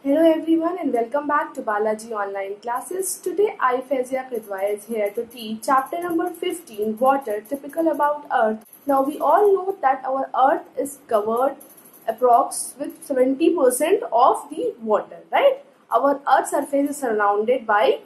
Hello everyone and welcome back to Balaji Online Classes. Today I, Fezia Kridwai, is here to teach chapter number 15, Water, typical about Earth. Now we all know that our Earth is covered approx with 70% of the water, right? Our Earth's surface is surrounded by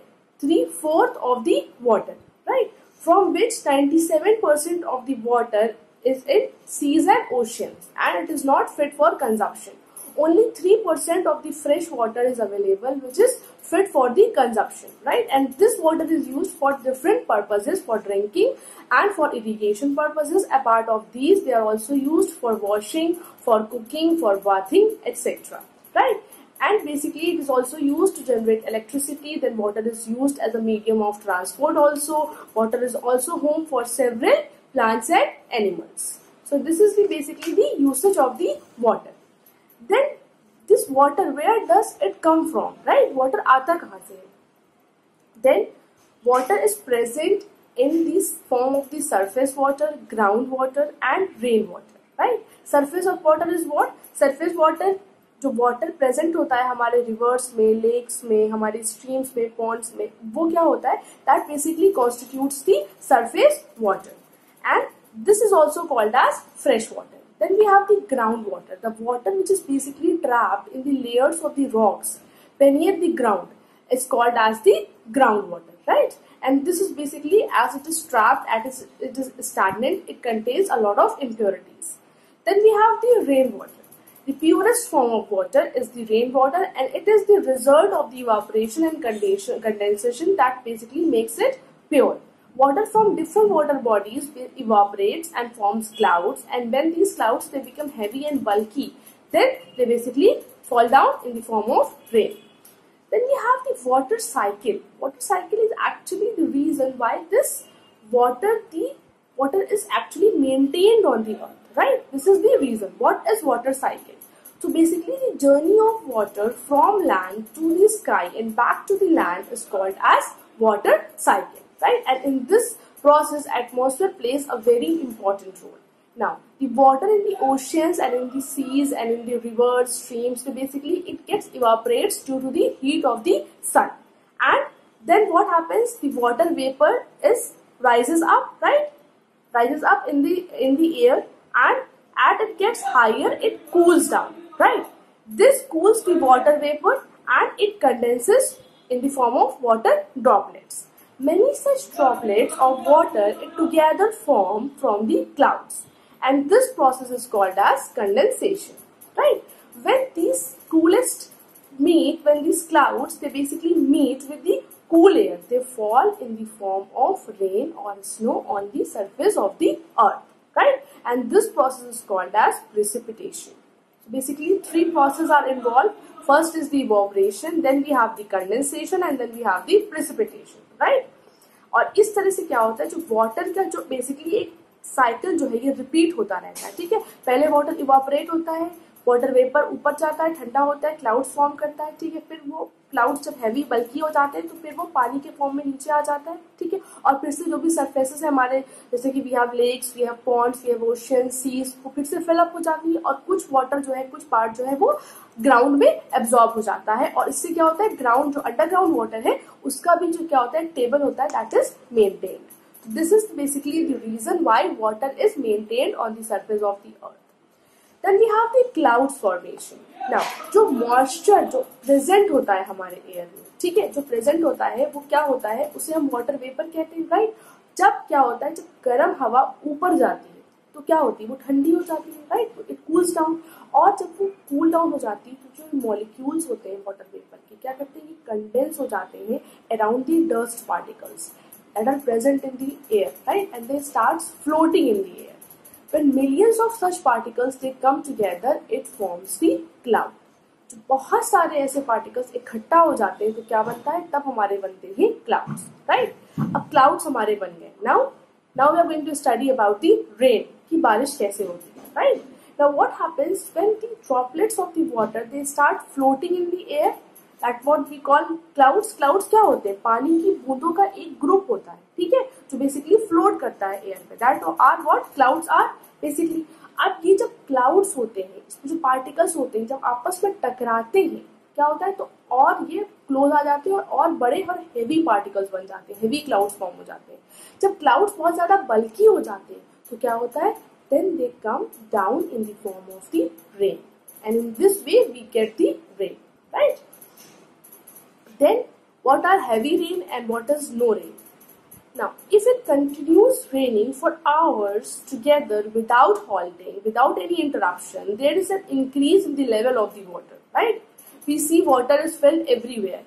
3/4 of the water, right? From which 97% of the water is in seas and oceans, and it is not fit for consumption. Only 3% of the fresh water is available, which is fit for the consumption, right? And this water is used for different purposes, for drinking and for irrigation purposes. Apart of these, they are also used for washing, for cooking, for bathing, etc., right? And basically it is also used to generate electricity. Then water is used as a medium of transport also. Water is also home for several plants and animals. So this is basically the usage of the water. Then this water, where does it come from, right? Water आता कहाँ से है? Then water is present in the form of the surface water, groundwater and rainwater, right? Surface of water is what? Surface water, जो water present होता है हमारे rivers में, lakes में, हमारे streams में, ponds में, वो क्या होता है? That basically constitutes the surface water, and this is also called as fresh water. Then we have the groundwater, the water which is basically trapped in the layers of the rocks beneath the ground. It's called as the groundwater, right? And this is basically, as it is trapped, as it is stagnant, it contains a lot of impurities. Then we have the rainwater. The purest form of water is the rainwater, and it is the result of the evaporation and condensation that basically makes it pure. Water from different water bodies evaporates and forms clouds, and when these clouds they become heavy and bulky, then they basically fall down in the form of rain. Then we have the water cycle. Water cycle is actually the reason why this water is actually maintained on the earth, right? This is the reason. What is water cycle? So basically the journey of water from land to the sky and back to the land is called as water cycle, right? And in this process, atmosphere plays a very important role. Now, the water in the oceans and in the seas and in the rivers, streams, so basically it gets evaporates due to the heat of the sun. And then what happens? The water vapor rises up, right? Rises up in the air, and as it gets higher, it cools down, right? This cools the water vapor and it condenses in the form of water droplets. Many such droplets of water together form from the clouds, and this process is called as condensation, right? When these clouds they basically meet with the cool air, they fall in the form of rain or snow on the surface of the earth, right? And this process is called as precipitation. So basically 3 processes are involved. First is the evaporation, then we have the condensation, and then we have the precipitation, right? और इस तरह से क्या होता है, जो water का जो बेसिकली एक साइकिल जो है ये रिपीट होता रहता है, ठीक है? पहले वाटर इवापोरेट होता है, वाटर वेपर ऊपर जाता है, ठंडा होता है, क्लाउड्स फॉर्म करता है, ठीक है? फिर वो क्लाउड्स जब हैवी बल्की हो जाते हैं तो फिर वो पानी के फॉर्म में नीचे आ जाता है, ठीक है? और फिर से जो भी सरफेसेस है हमारे, जैसे कि we have lakes, we have ponds, we have ocean, seas, वो फिर से फिलअप हो जाती है, और कुछ वाटर जो है, कुछ पार्ट जो है वो ग्राउंड में एब्जॉर्ब हो जाता है, और इससे क्या होता है, ग्राउंड जो अंडरग्राउंड वाटर है उसका भी जो क्या होता है, टेबल होता है, that is maintained. This is basically the reason why water is maintained on the surface of the earth. Then we have the clouds formation. Now, जो मॉइस्चर जो प्रेजेंट होता है हमारे एयर में, ठीक है, जो प्रेजेंट होता है वो क्या होता है, उसे हम वाटर वेपर कहते हैं, राइट? जब क्या होता है, जब गर्म हवा ऊपर जाती है तो क्या होती है, वो ठंडी हो जाती है, राइट? इट कूल्स डाउन, और जब वो कूल डाउन हो जाती है तो जो मॉलिक्यूल्स होते हैं वाटर वेपर के क्या करते हैं, कंडेंस हो जाते हैं around the dust particles that are present in the air, right? And they start floating in the air. When millions of such particles they come together, it forms the cloud. जब बहुत सारे ऐसे particles इकट्ठा हो जाते हैं तो क्या बनता है, तब हमारे बनते हैं clouds, right? अब clouds हमारे बन गए. Now we are going to study about the rain, कि बारिश कैसे होती है, right? Now what happens when the droplets of the water they start floating in the air? That what we call clouds. Clouds क्या होते हैं, पानी की बूंदों का एक ग्रुप होता है, ठीक है, जो बेसिकली फ्लोट करता है एयर पे. That are what clouds are basically. अब ये जब क्लाउड्स होते हैं, इसमें जो पार्टिकल्स होते हैं जब आपस में टकराते हैं, क्या होता है, तो और ये क्लोज आ जाते हैं और बड़े और हेवी पार्टिकल्स बन जाते हैं, हेवी क्लाउड्स फॉर्म हो जाते हैं. जब क्लाउड्स बहुत ज्यादा बल्की हो जाते हैं तो क्या होता है, then they come down in the form of the rain, and in this way we get the rain, right? Then what are heavy rain and what is no rain? Now if it continues raining for hours together without halting, without any interruption, there is an increase in the level of the water, right? We see water is filled everywhere.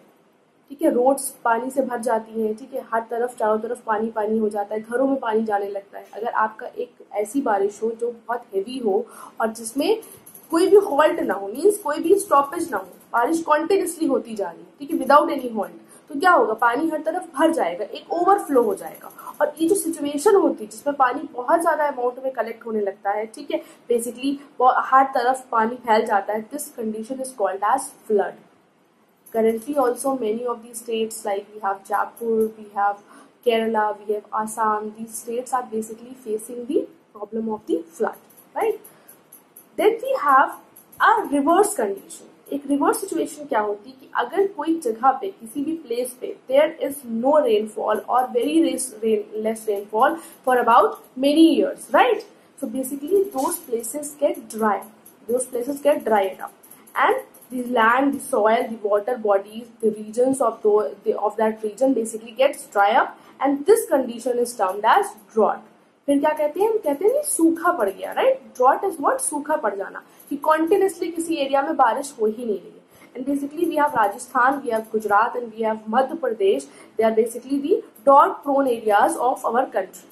ठीक है, roads पानी से भर जाती हैं. ठीक है, हर तरफ चारों तरफ पानी पानी हो जाता है, घरों में पानी जाने लगता है. अगर आपका एक ऐसी बारिश हो जो बहुत हेवी हो और जिसमें कोई भी हॉल्ट ना हो, मीन्स कोई भी स्टॉपेज ना हो, बारिश कॉन्टिन्यूसली होती जा रही है, ठीक है, विदाउट एनी हॉल्ट, तो क्या होगा, पानी हर तरफ भर जाएगा, एक ओवरफ्लो हो जाएगा. और ये जो सिचुएशन होती है जिसमें पानी बहुत ज्यादा अमाउंट में कलेक्ट होने लगता है, ठीक है, बेसिकली हर तरफ पानी फैल जाता है, this condition is called as flood. Currently also many of these states, like we have Jaipur, we have Kerala, we have Assam, these states are basically facing the problem of the flood, right? Then we have a reverse condition. एक reverse situation क्या होती है कि अगर कोई जगह पे किसी भी प्लेस पे देयर इज नो रेनफॉल और very less rainfall for about many years, right? So basically those places get dried up and the land, the soil, the water bodies, the regions of that region basically gets dry up, and this condition is termed as drought. फिर क्या कहते हैं, हम कहते हैं सूखा पड़ गया, राइट? ड्रॉट इज व्हाट, सूखा पड़ जाना, कि कॉन्टिन्यूसली किसी एरिया में बारिश हो ही नहीं रही है. And basically we have Rajasthan, we have Gujarat and we have Madhya Pradesh. They are basically the drought prone areas of our country.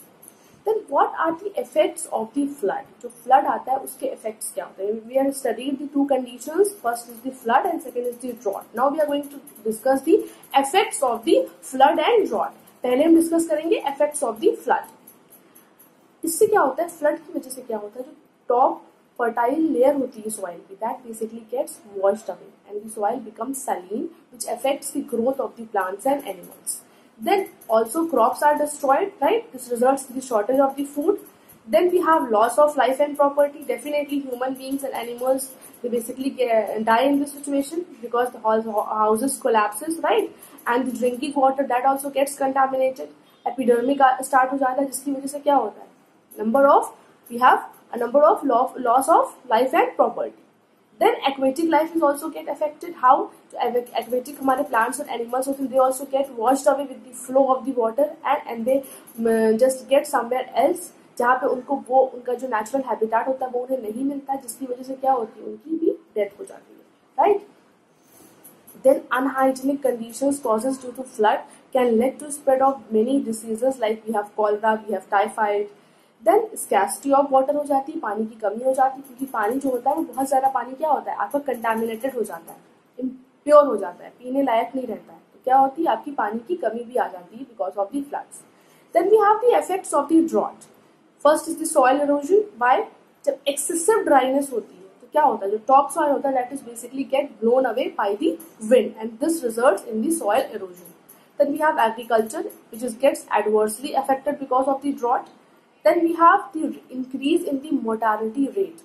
Then what are the effects of the flood? जो flood आता है उसके effects क्या होते हैं? We have studied the two conditions. First is the flood and second is the drought. Now we are going to discuss the effects of the flood and drought. पहले हम discuss करेंगे effects of the flood. इससे क्या होता है, flood की वजह से क्या होता है, जो top fertile layer होती है soil की, that basically gets washed away and the soil becomes saline, which affects the growth of the plants and animals. Then also crops are destroyed, right? This results in the shortage of the food. Then we have loss of life and property. Definitely human beings and animals, they basically die in this situation because the houses collapses, right? And the drinking water, that also gets contaminated. Epidemic start हो जाता है, जिसकी वजह से क्या होता है, we have a number of loss of life and property. Then aquatic life is also get affected. How? Aquatic हमारे plants and animals होते हैं, they also get washed away with the flow of the water and they just get somewhere else, जहाँ पे उनका जो natural habitat होता है वो उन्हें नहीं मिलता, जिसकी वजह से क्या होती है, उनकी भी death हो जाती है, right? Then unhygienic conditions causes due to flood can lead to spread of many diseases like we have cholera, we have typhoid. Then scarcity of water हो जाती है, पानी की कमी हो जाती है, क्योंकि पानी जो होता है वो बहुत ज्यादा पानी क्या होता है, आपका कंटामिनेटेड हो जाता है, इम्प्योर हो जाता है, पीने लायक नहीं रहता है, तो क्या होती है, आपकी पानी की कमी भी आ जाती है because of the floods. Then we have the effects of the drought. First is the soil erosion. By जब एक्सेसिव ड्राइनेस होती है तो क्या होता है, जो टॉप सॉइल होता है that is basically get blown away by the wind and this results in the soil erosion. Then we have agriculture which is gets adversely affected because of the drought. Then we have the increase in the mortality rate.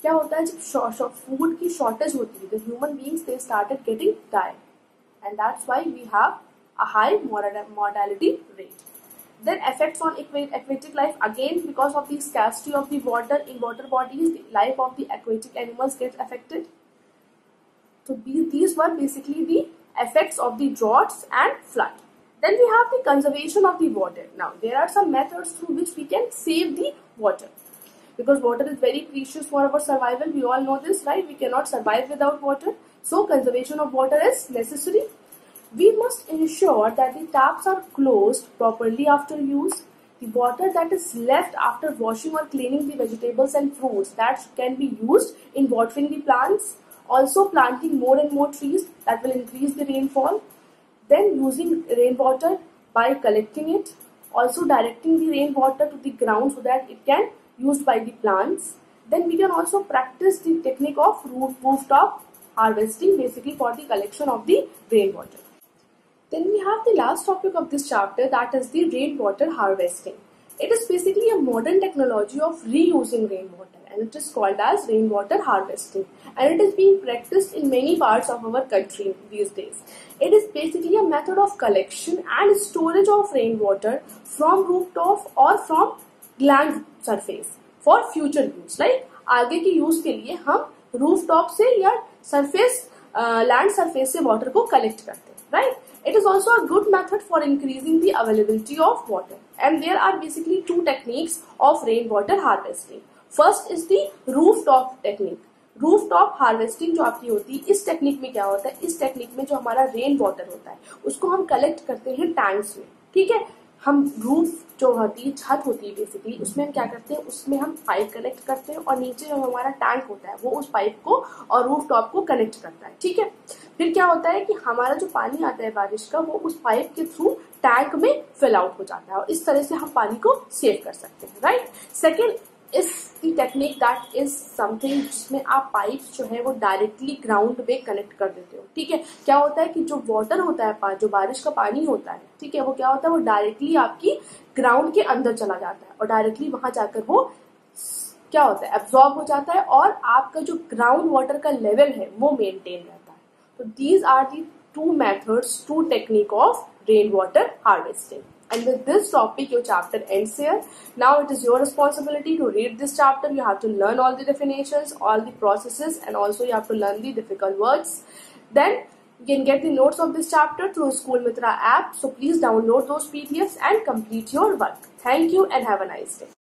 क्या होता है, जब food की shortage होती है, the human beings they started getting died, and that's why we have a high mortality rate. Then effects on aquatic life, again because of the scarcity of the water in water bodies, the life of the aquatic animals gets affected. So these were basically the effects of the droughts and flood. Then we have the conservation of the water. Now there are some methods through which we can save the water, because water is very precious for our survival. We all know this, right? We cannot survive without water. So conservation of water is necessary. We must ensure that the taps are closed properly after use. The water that is left after washing or cleaning the vegetables and fruits, that can be used in watering the plants. Also planting more and more trees, that will increase the rainfall. Then using rainwater by collecting it, also directing the rainwater to the ground so that it can used by the plants. Then we can also practice the technique of rooftop harvesting, basically for the collection of the rainwater. Then we have the last topic of this chapter, that is the rainwater harvesting. It is basically a modern technology of reusing rainwater, and it is called as rainwater harvesting, and it is being practiced in many parts of our country these days. It is basically a method of collection and storage of rainwater from rooftop or from land surface for future use. Like आगे के use के लिए हम rooftop से या surface land surface से water को collect करते हैं, right? It is also a good method for increasing the availability of water. And there are basically two techniques of rainwater harvesting. First is the rooftop technique. Rooftop harvesting जो आपकी होती है, इस technique में क्या होता है, इस टेक्निक में जो हमारा रेन वाटर होता है उसको हम कलेक्ट करते हैं टैंक्स में, ठीक है? हम रूफ जो होती है, छत होती है बेसिकली, उसमें हम क्या करते हैं, उसमें हम पाइप कनेक्ट करते हैं और नीचे जो हमारा टैंक होता है वो उस पाइप को और रूफ टॉप को कनेक्ट करता है, ठीक है? फिर क्या होता है कि हमारा जो पानी आता है बारिश का वो उस पाइप के थ्रू टैंक में फिल आउट हो जाता है और इस तरह से हम पानी को सेव कर सकते हैं, right? Second is the technique that is something जिसमें आप पाइप्स जो है वो डायरेक्टली ग्राउंड में कनेक्ट कर देते हो, ठीक है? क्या होता है कि जो वाटर होता है, जो बारिश का पानी होता है, ठीक है, वो क्या होता है, वो डायरेक्टली आपकी ग्राउंड के अंदर चला जाता है और डायरेक्टली वहां जाकर वो क्या होता है, एब्जॉर्ब हो जाता है और आपका जो ग्राउंड वाटर का लेवल है वो मेंटेन रहता है. तो these are the two methods, two technique of rain water harvesting. And with this topic, your chapter ends here. Now it is your responsibility to read this chapter. You have to learn all the definitions, all the processes, and also you have to learn the difficult words. Then you can get the notes of this chapter through School Mitra app. So please download those PDFs and complete your work. Thank you and have a nice day.